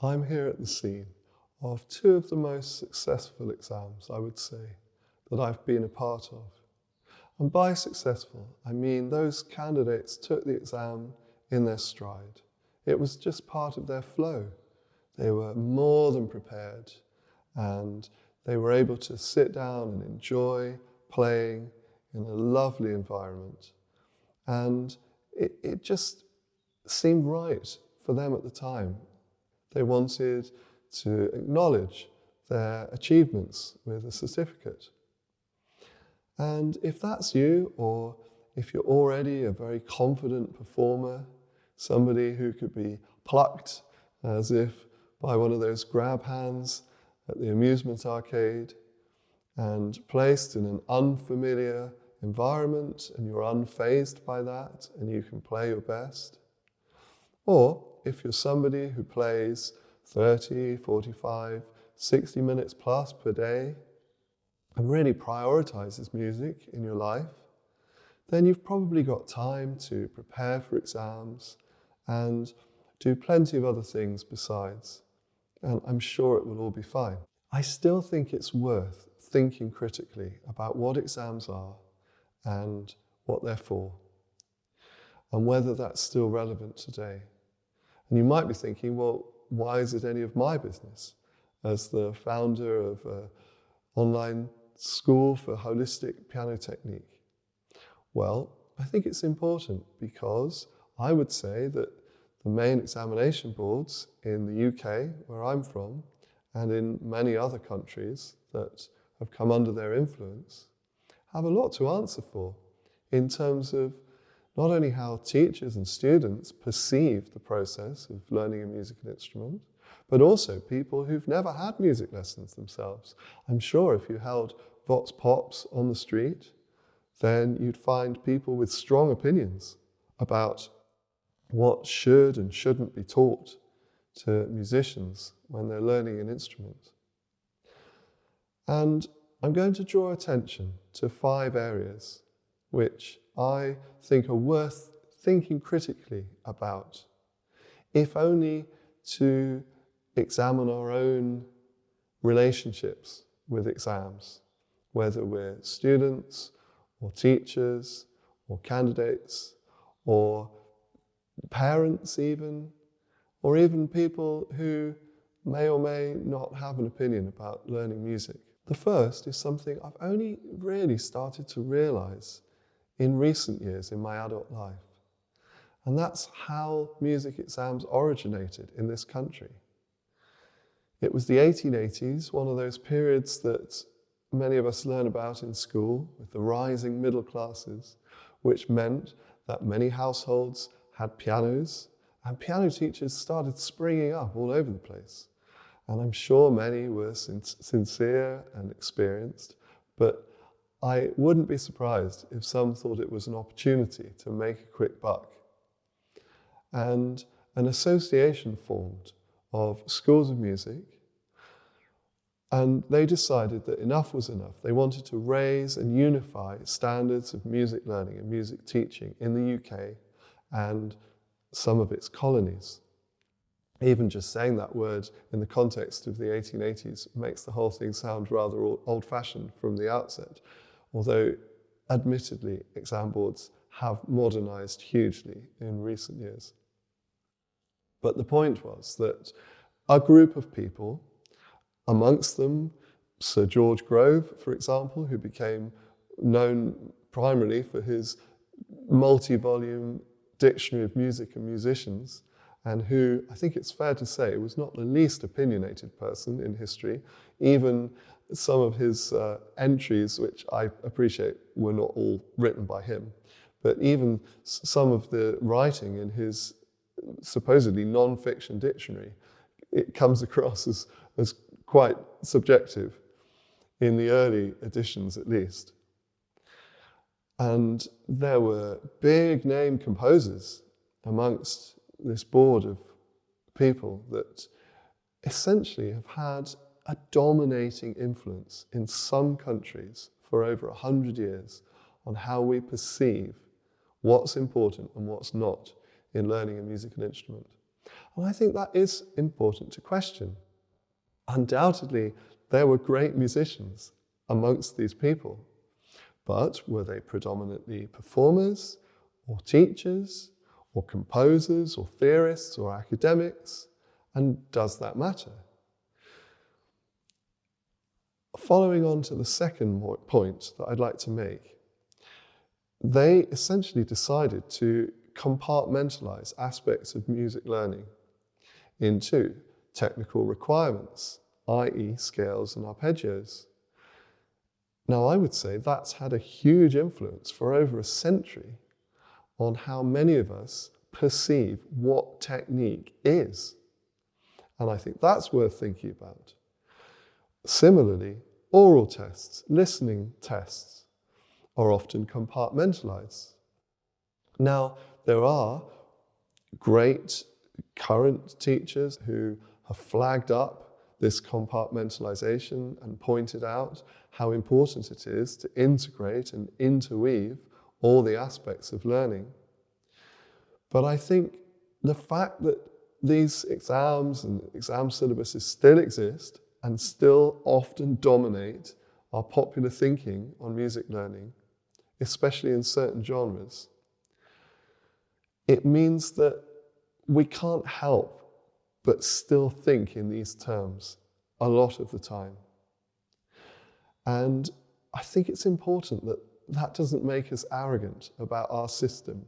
I'm here at the scene of two of the most successful exams, I would say, that I've been a part of. And by successful, I mean those candidates took the exam in their stride. It was just part of their flow. They were more than prepared, and they were able to sit down and enjoy playing in a lovely environment. And it just seemed right for them at the time. They wanted to acknowledge their achievements with a certificate. And if that's you, or if you're already a very confident performer, somebody who could be plucked as if by one of those grab hands at the amusement arcade and placed in an unfamiliar environment, and you're unfazed by that and you can play your best. Or if you're somebody who plays 30, 45, 60 minutes plus per day and really prioritizes music in your life, then you've probably got time to prepare for exams and do plenty of other things besides. And I'm sure it will all be fine. I still think it's worth thinking critically about what exams are and what they're for, and whether that's still relevant today. And you might be thinking, well, why is it any of my business? As the founder of an online school for holistic piano technique. Well, I think it's important because I would say that the main examination boards in the UK, where I'm from, and in many other countries that have come under their influence, have a lot to answer for in terms of not only how teachers and students perceive the process of learning a musical instrument, but also people who've never had music lessons themselves. I'm sure if you held Vox Pops on the street, then you'd find people with strong opinions about what should and shouldn't be taught to musicians when they're learning an instrument. And I'm going to draw attention to 5 areas which I think are worth thinking critically about, if only to examine our own relationships with exams, whether we're students or teachers or candidates or parents even, or even people who may or may not have an opinion about learning music. The first is something I've only really started to realize in recent years in my adult life. And that's how music exams originated in this country. It was the 1880s, one of those periods that many of us learn about in school, with the rising middle classes, which meant that many households had pianos, and piano teachers started springing up all over the place. And I'm sure many were sincere and experienced, but I wouldn't be surprised if some thought it was an opportunity to make a quick buck. And an association formed of schools of music, and they decided that enough was enough. They wanted to raise and unify standards of music learning and music teaching in the UK and some of its colonies. Even just saying that word in the context of the 1880s makes the whole thing sound rather old-fashioned from the outset, although admittedly exam boards have modernized hugely in recent years. But the point was that a group of people, amongst them Sir George Grove, for example, who became known primarily for his multi-volume dictionary of music and musicians, and who, I think it's fair to say, was not the least opinionated person in history. Even some of his entries, which I appreciate were not all written by him, but even some of the writing in his supposedly non-fiction dictionary, it comes across as quite subjective, in the early editions at least. And there were big name composers amongst this board of people that essentially have had a dominating influence in some countries for over 100 years on how we perceive what's important and what's not in learning a musical instrument. And I think that is important to question. Undoubtedly, there were great musicians amongst these people, but were they predominantly performers, or teachers, or composers, or theorists, or academics? And does that matter? Following on to the second point that I'd like to make, they essentially decided to compartmentalize aspects of music learning into technical requirements, i.e. scales and arpeggios. Now, I would say that's had a huge influence for over a century on how many of us perceive what technique is. And I think that's worth thinking about. Similarly, oral tests, listening tests, are often compartmentalized. Now, there are great current teachers who have flagged up this compartmentalization and pointed out how important it is to integrate and interweave all the aspects of learning. But I think the fact that these exams and exam syllabuses still exist and still often dominate our popular thinking on music learning, especially in certain genres, it means that we can't help but still think in these terms a lot of the time. And I think it's important that that doesn't make us arrogant about our system.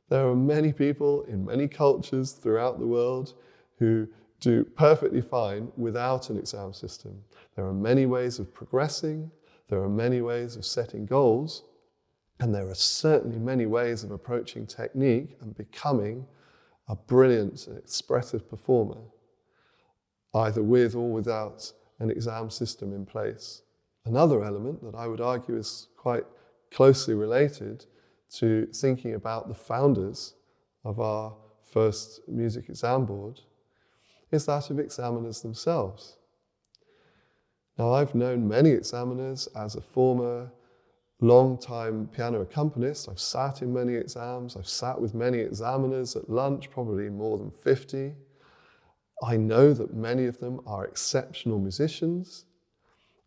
There are many people in many cultures throughout the world who do perfectly fine without an exam system. There are many ways of progressing, there are many ways of setting goals, and there are certainly many ways of approaching technique and becoming a brilliant and expressive performer, either with or without an exam system in place. Another element that I would argue is quite closely related to thinking about the founders of our first music exam board is that of examiners themselves. Now, I've known many examiners as a former long-time piano accompanist. I've sat in many exams. I've sat with many examiners at lunch, probably more than 50. I know that many of them are exceptional musicians.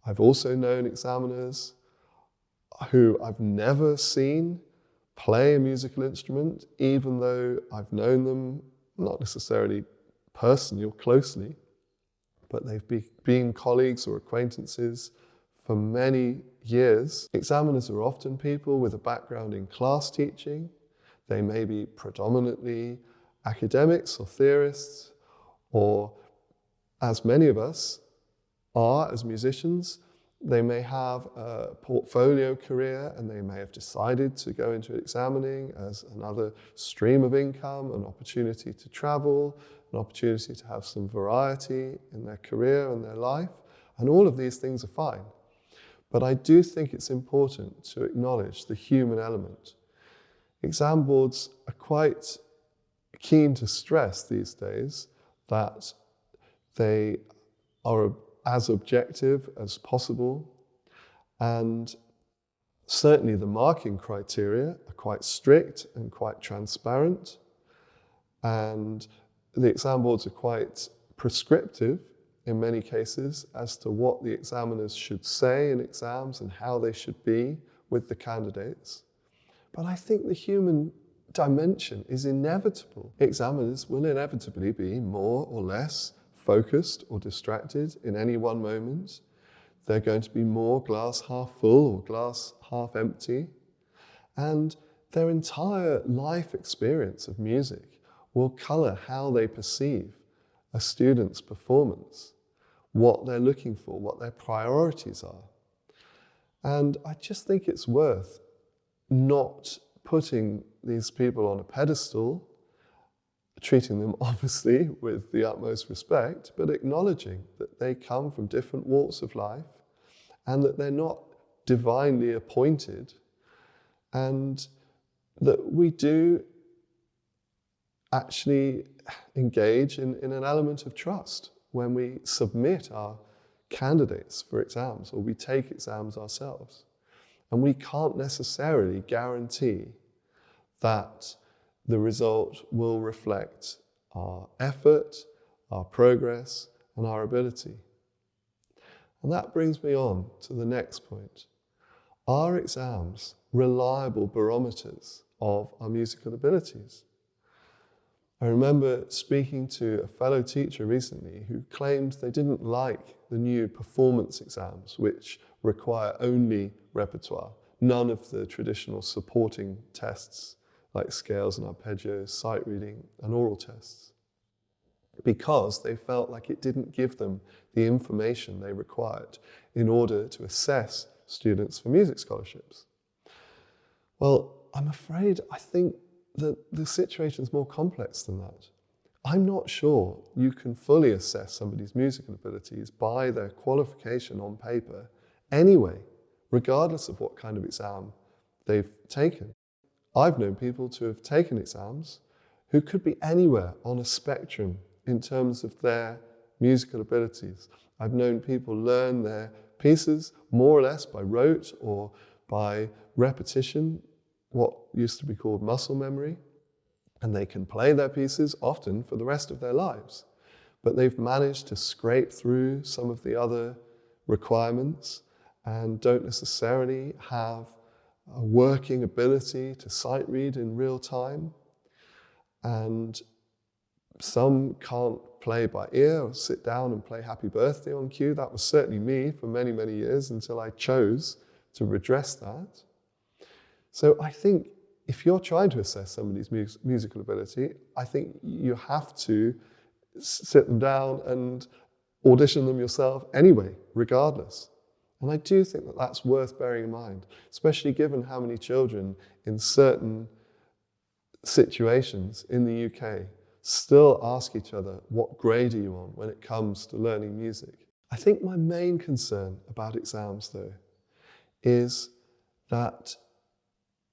I've also known examiners who I've never seen play a musical instrument, even though I've known them, not necessarily personally or closely, but they've been colleagues or acquaintances for many years. Examiners are often people with a background in class teaching. They may be predominantly academics or theorists, or as many of us are as musicians, they may have a portfolio career and they may have decided to go into examining as another stream of income, an opportunity to travel, an opportunity to have some variety in their career and their life. And all of these things are fine. But I do think it's important to acknowledge the human element. Exam boards are quite keen to stress these days that they are as objective as possible, and certainly the marking criteria are quite strict and quite transparent, and the exam boards are quite prescriptive in many cases as to what the examiners should say in exams and how they should be with the candidates. But I think the human dimension is inevitable. Examiners will inevitably be more or less focused or distracted in any one moment. They're going to be more glass half full or glass half empty. And their entire life experience of music will colour how they perceive a student's performance, what they're looking for, what their priorities are. And I just think it's worth not putting these people on a pedestal, treating them obviously with the utmost respect, but acknowledging that they come from different walks of life and that they're not divinely appointed, and that we do actually engage in an element of trust when we submit our candidates for exams or we take exams ourselves. And we can't necessarily guarantee that the result will reflect our effort, our progress, and our ability. And that brings me on to the next point. Are exams reliable barometers of our musical abilities? I remember speaking to a fellow teacher recently who claimed they didn't like the new performance exams, which require only repertoire, none of the traditional supporting tests like scales and arpeggios, sight reading, and oral tests, because they felt like it didn't give them the information they required in order to assess students for music scholarships. Well, I'm afraid I think that the situation is more complex than that. I'm not sure you can fully assess somebody's musical abilities by their qualification on paper anyway, regardless of what kind of exam they've taken. I've known people to have taken exams who could be anywhere on a spectrum in terms of their musical abilities. I've known people learn their pieces more or less by rote or by repetition, what used to be called muscle memory, and they can play their pieces often for the rest of their lives. But they've managed to scrape through some of the other requirements and don't necessarily have a working ability to sight read in real time. And some can't play by ear or sit down and play Happy Birthday on cue. That was certainly me for many, many years until I chose to redress that. So I think if you're trying to assess somebody's musical ability, I think you have to sit them down and audition them yourself anyway, regardless. And I do think that that's worth bearing in mind, especially given how many children in certain situations in the UK still ask each other, what grade are you on when it comes to learning music? I think my main concern about exams, though, is that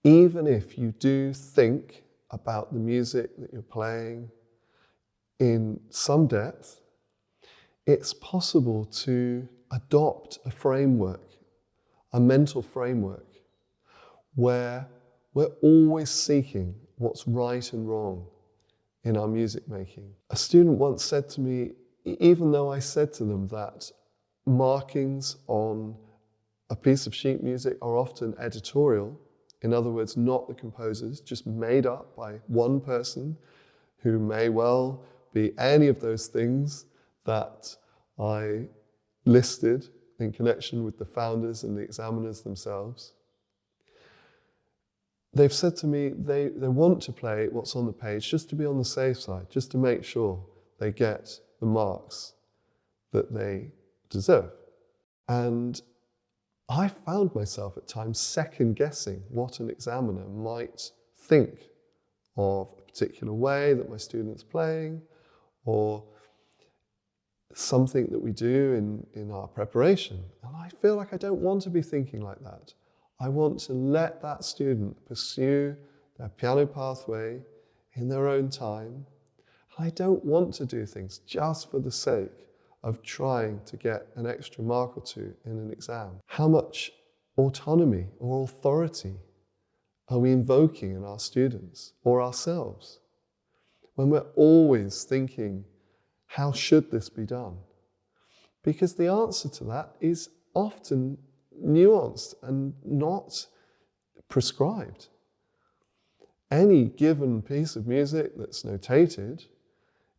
even if you do think about the music that you're playing in some depth, it's possible to adopt a framework, a mental framework, where we're always seeking what's right and wrong in our music making. A student once said to me, even though I said to them that markings on a piece of sheet music are often editorial, in other words, not the composer's, just made up by one person who may well be any of those things that I listed in connection with the founders and the examiners themselves. They've said to me they want to play what's on the page just to be on the safe side, just to make sure they get the marks that they deserve. And I found myself at times second guessing what an examiner might think of a particular way that my student's playing, or something that we do in our preparation. And I feel like I don't want to be thinking like that. I want to let that student pursue their piano pathway in their own time. I don't want to do things just for the sake of trying to get an extra mark or two in an exam. How much autonomy or authority are we invoking in our students or ourselves when we're always thinking, how should this be done? Because the answer to that is often nuanced and not prescribed. Any given piece of music that's notated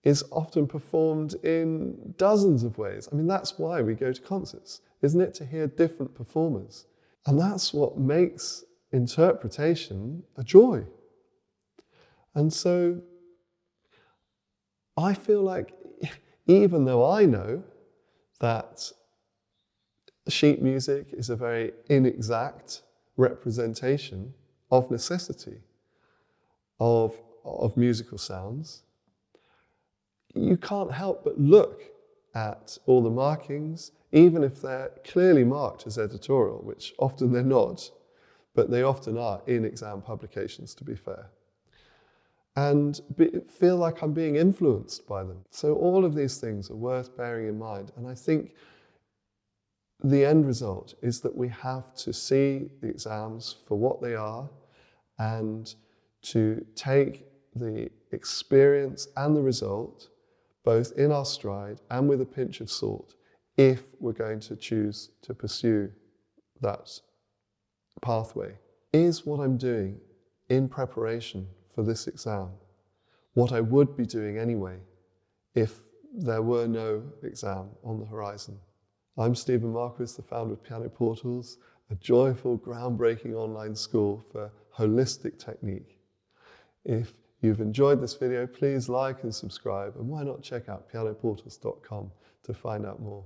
is often performed in dozens of ways. I mean, that's why we go to concerts, isn't it? To hear different performers. And that's what makes interpretation a joy. And so I feel like even though I know that sheet music is a very inexact representation of necessity of musical sounds, you can't help but look at all the markings, even if they're clearly marked as editorial, which often they're not, but they often are in exam publications, to be fair, and feel like I'm being influenced by them. So all of these things are worth bearing in mind. And I think the end result is that we have to see the exams for what they are and to take the experience and the result, both in our stride and with a pinch of salt, if we're going to choose to pursue that pathway. Is what I'm doing in preparation for this exam what I would be doing anyway if there were no exam on the horizon? I'm Stephen Marquiss, the founder of Piano Portals, a joyful, groundbreaking online school for holistic technique. If you've enjoyed this video, please like and subscribe, and why not check out pianoportals.com to find out more.